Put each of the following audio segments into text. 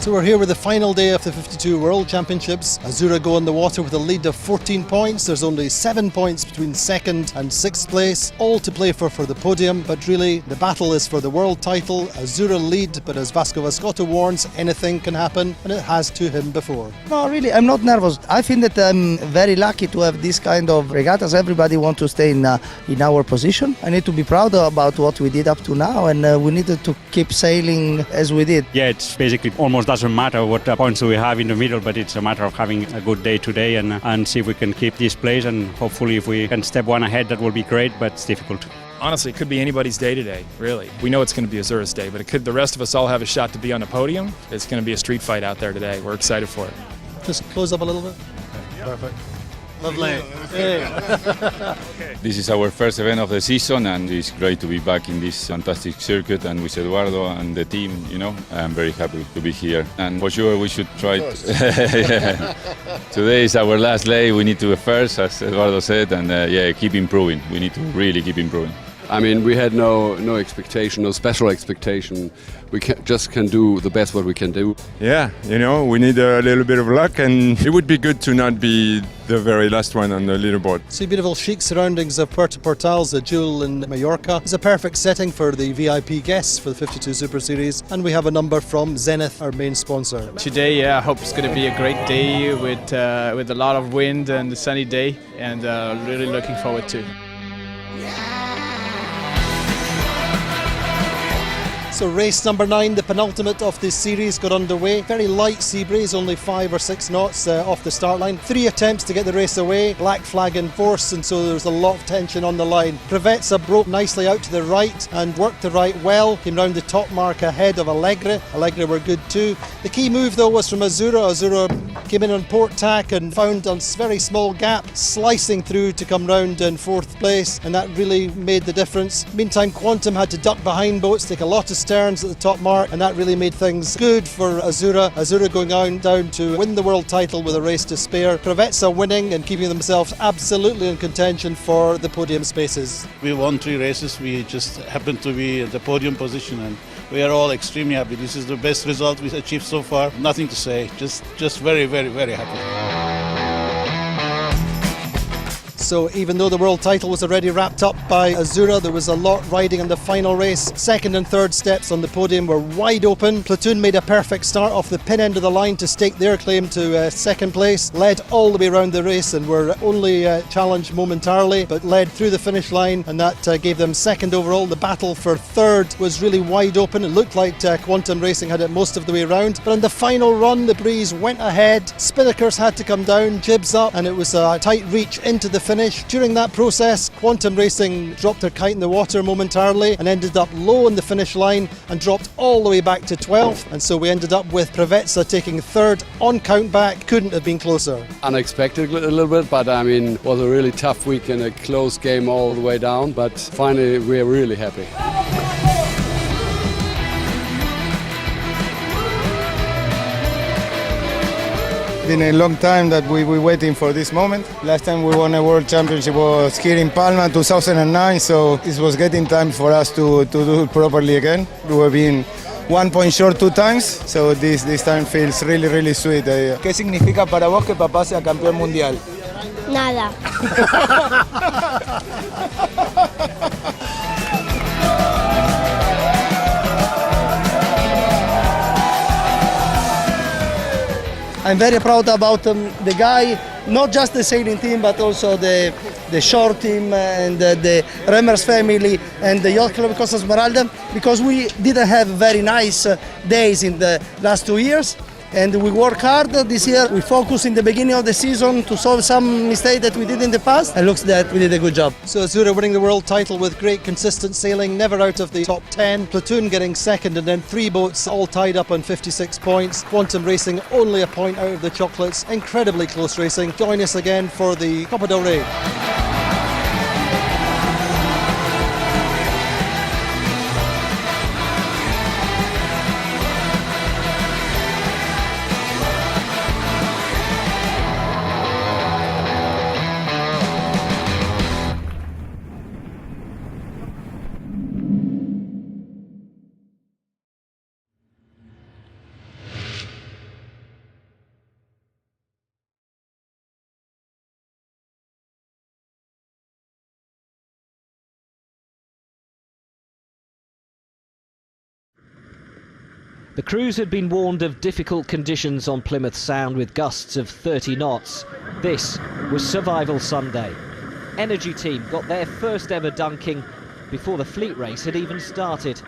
So we're here with the final day of the 52 World Championships. Azura go on the water with a lead of 14 points. There's only 7 points between second and sixth place, all to play for the podium, but really the battle is for the world title. Azura lead, but as Vasco Vascotto warns, anything can happen, and it has to him before. No, really, I'm not nervous. I think that I'm very lucky to have this kind of regattas. Everybody wants to stay in our position. I need to be proud about what we did up to now, and we needed to keep sailing as we did. Yeah, it's basically almost doesn't matter what points we have in the middle, but it's a matter of having a good day today and see if we can keep this place, and hopefully if we can step one ahead, that will be great, but it's difficult. Honestly, it could be anybody's day today, really. We know it's going to be Azura's day, but the rest of us all have a shot to be on the podium. It's going to be a street fight out there today. We're excited for it. Just close up a little bit. Yep. Perfect. Lovely. This is our first event of the season, and it's great to be back in this fantastic circuit and with Eduardo and the team. I'm very happy to be here, and for sure we should try. Today is our last day. We need to be first, as Eduardo said, and keep improving. We need to really keep improving. I mean, we had no expectation, no special expectation. We just can do the best what we can do. Yeah, we need a little bit of luck, and it would be good to not be the very last one on the leaderboard. So beautiful chic surroundings of Puerto Portals, the Jewel in Mallorca. It's a perfect setting for the VIP guests for the 52 Super Series, and we have a number from Zenith, our main sponsor. Today, I hope it's going to be a great day with a lot of wind and a sunny day, and really looking forward to it. So race number 9, the penultimate of this series, got underway. Very light sea breeze, only 5 or 6 knots off the start line. 3 attempts to get the race away, black flag in force, and so there was a lot of tension on the line. Prevezza broke nicely out to the right and worked the right well, came round the top mark ahead of Allegre. Allegre were good too. The key move though was from Azura. Azura came in on port tack and found a very small gap, slicing through to come round in 4th place, and that really made the difference. Meantime, Quantum had to duck behind boats, take a lot of turns at the top mark, and that really made things good for Azura. Azura going down to win the world title with a race to spare. Prevezza winning and keeping themselves absolutely in contention for the podium spaces. We won 3 races. We just happened to be at the podium position, and we are all extremely happy. This is the best result we've achieved so far. Nothing to say. Just very, very, very happy. So even though the world title was already wrapped up by Azura, there was a lot riding on the final race. 2nd and 3rd steps on the podium were wide open. Platoon made a perfect start off the pin end of the line to stake their claim to 2nd place. Led all the way around the race and were only challenged momentarily, but led through the finish line, and that gave them 2nd overall. The battle for 3rd was really wide open. It looked like Quantum Racing had it most of the way around, but in the final run the breeze went ahead. Spinnakers had to come down, jibs up, and it was a tight reach into the finish. During that process, Quantum Racing dropped their kite in the water momentarily and ended up low on the finish line and dropped all the way back to 12th, and so we ended up with Prevezza taking 3rd on count back. Couldn't have been closer. Unexpected a little bit, but I mean, it was a really tough week and a close game all the way down, but finally we're really happy. Been a long time that we were waiting for this moment. Last time we won a world championship was here in Palma 2009, so it was getting time for us to do it properly again. We were being 1 point short 2 times, so this time feels really, really sweet. ¿Qué significa para vos que papá sea campeón mundial? Nada. I'm very proud about the guy, not just the sailing team, but also the shore team and the Remers family and the Yacht Club Costa Smeralda, because we didn't have very nice days in the last 2 years. And we work hard this year. We focus in the beginning of the season to solve some mistakes that we did in the past. It looks that we did a good job. So Azura winning the world title with great consistent sailing, never out of the top 10. Platoon getting 2nd, and then 3 boats all tied up on 56 points. Quantum Racing only a point out of the chocolates. Incredibly close racing. Join us again for the Copa del Rey. The crews had been warned of difficult conditions on Plymouth Sound with gusts of 30 knots. This was Survival Sunday. Energy Team got their first ever dunking before the fleet race had even started.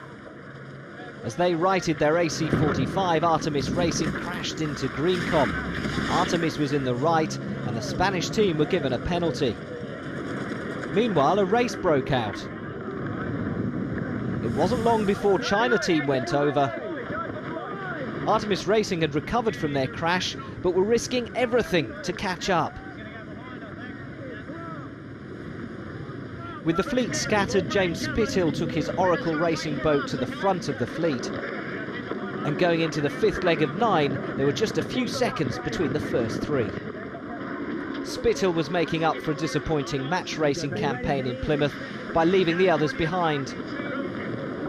As they righted their AC45, Artemis Racing crashed into Greencom. Artemis was in the right and the Spanish team were given a penalty. Meanwhile, a race broke out. It wasn't long before China Team went over. Artemis Racing had recovered from their crash, but were risking everything to catch up. With the fleet scattered, James Spithill took his Oracle Racing boat to the front of the fleet. And going into the fifth leg of 9, there were just a few seconds between the first 3. Spithill was making up for a disappointing match racing campaign in Plymouth by leaving the others behind.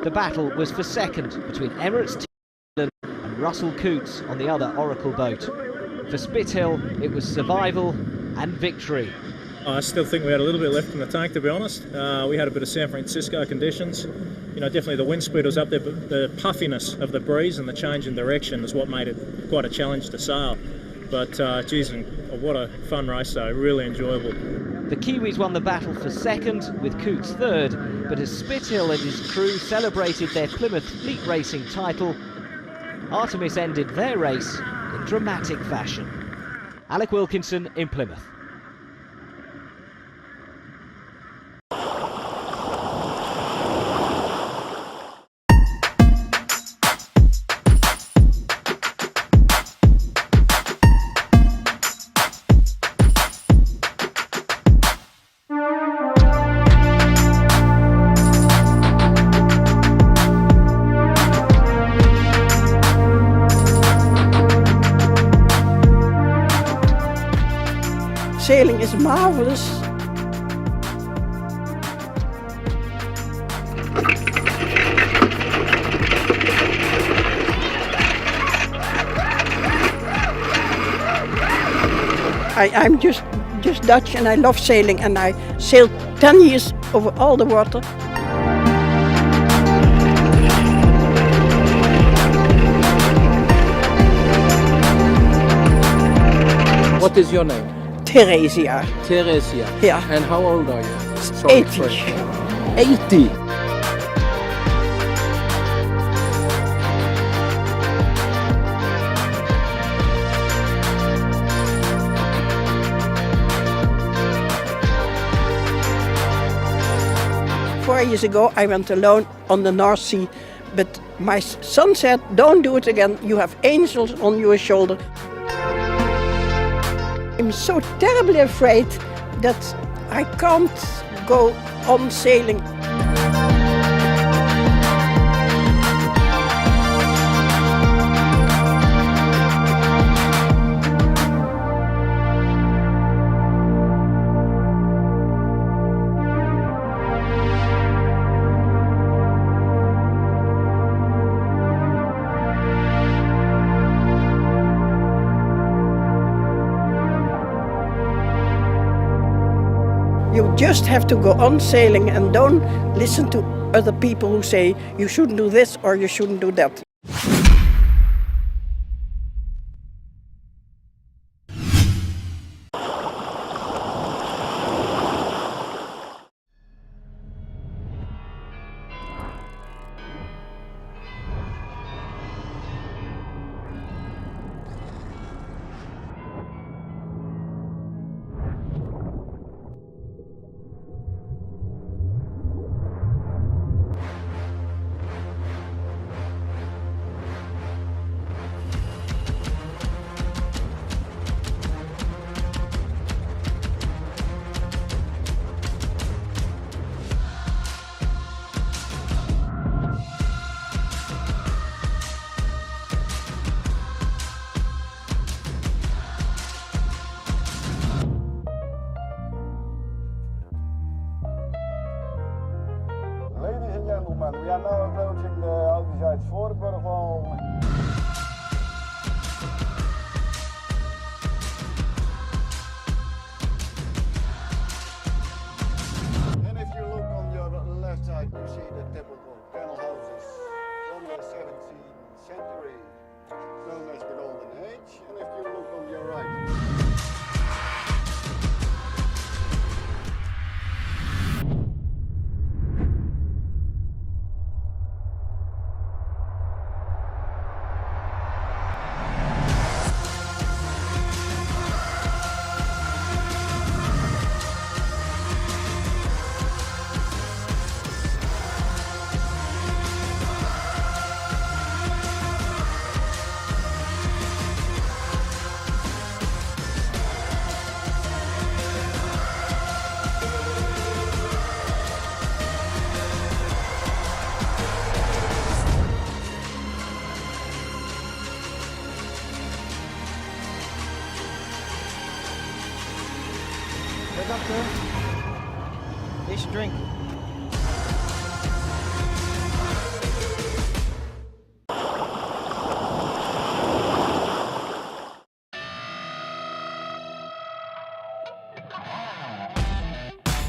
The battle was for second between Emirates Team and Russell Coots on the other Oracle boat. For Spithill, it was survival and victory. I still think we had a little bit left in the tank, to be honest. We had a bit of San Francisco conditions. You know, definitely the wind speed was up there, but the puffiness of the breeze and the change in direction is what made it quite a challenge to sail. But, geez, what a fun race, though. Really enjoyable. The Kiwis won the battle for second, with Coots third, but as Spithill and his crew celebrated their Plymouth Fleet Racing title, Artemis ended their race in dramatic fashion. Alec Wilkinson in Plymouth. Sailing is marvelous. I'm just Dutch and I love sailing, and I sailed 10 years over all the water. What is your name? Teresia. Teresia. Yeah. And how old are you? 80. 80. Four years ago, I went alone on the North Sea, but my son said, "Don't do it again. You have angels on your shoulder." I'm so terribly afraid that I can't go on sailing. You just have to go on sailing and don't listen to other people who say you shouldn't do this or you shouldn't do that. Wake up, girl. They should drink.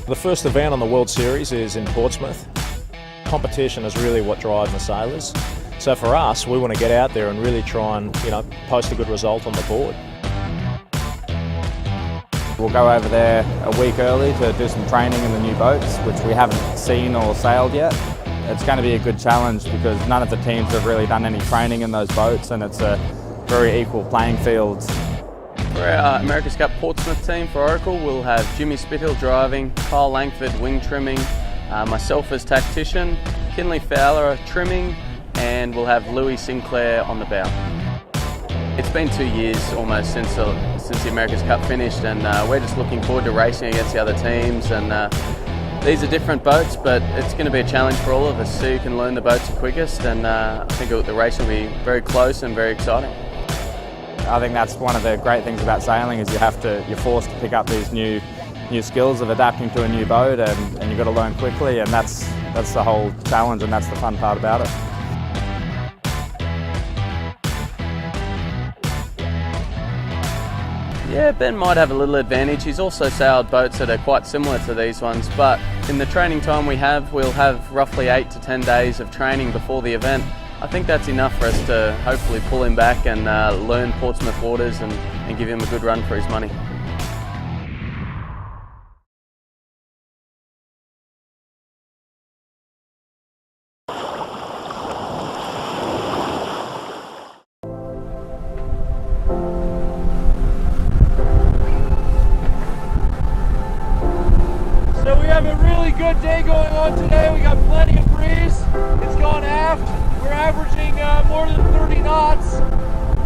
The first event on the World Series is in Portsmouth. Competition is really what drives the sailors. So for us, we want to get out there and really try and, post a good result on the board. We'll go over there a week early to do some training in the new boats, which we haven't seen or sailed yet. It's going to be a good challenge because none of the teams have really done any training in those boats, and it's a very equal playing field. For our America's Cup Portsmouth team for Oracle, we'll have Jimmy Spithill driving, Kyle Langford wing trimming, myself as tactician, Kinley Fowler trimming, and we'll have Louis Sinclair on the bow. It's been 2 years almost since the America's Cup finished, and we're just looking forward to racing against the other teams. And these are different boats, but it's going to be a challenge for all of us so you can learn the boats the quickest, and I think the race will be very close and very exciting. I think that's one of the great things about sailing is you're forced to pick up these new skills of adapting to a new boat, and you've got to learn quickly, and that's the whole challenge, and that's the fun part about it. Yeah, Ben might have a little advantage. He's also sailed boats that are quite similar to these ones, but in the training time we'll have roughly 8 to 10 days of training before the event. I think that's enough for us to hopefully pull him back and learn Portsmouth waters and give him a good run for his money. So we have a really good day going on today. We got plenty of breeze. It's gone aft. We're averaging more than 30 knots,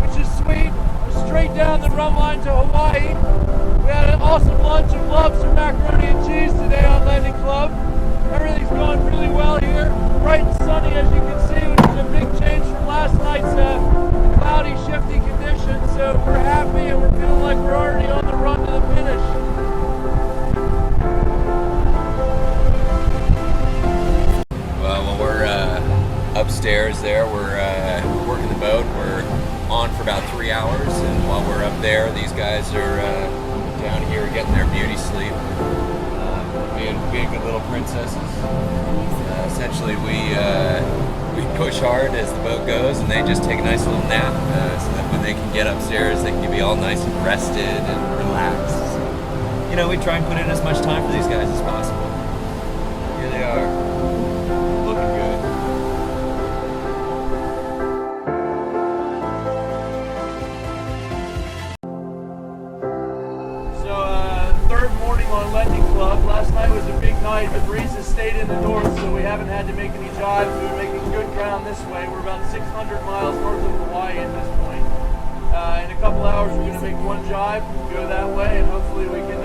which is sweet. We're straight down the run line to Hawaii. We had an awesome lunch of lobster, macaroni, and cheese today on Landing Club. Everything's going really well here. Bright and sunny, as you can see, which is a big change from last night's cloudy, shifty conditions. So we're happy and we're feeling like we're already on the run to the finish. Well, we're upstairs there. We're working the boat. We're on for about 3 hours, and while we're up there, these guys are down here getting their beauty sleep, being good little princesses. Essentially, we push hard as the boat goes, and they just take a nice little nap, so that when they can get upstairs, they can be all nice and rested and relaxed. So, we try and put in as much time for these guys as possible. Here they are, looking good. Third morning on Landing Club. Last night was a big night. The breeze has stayed in the north, so we haven't had to make any jives. We're making good ground this way. We're about 600 miles north of Hawaii at this point. In a couple hours, we're going to make one jive, go that way, and hopefully we can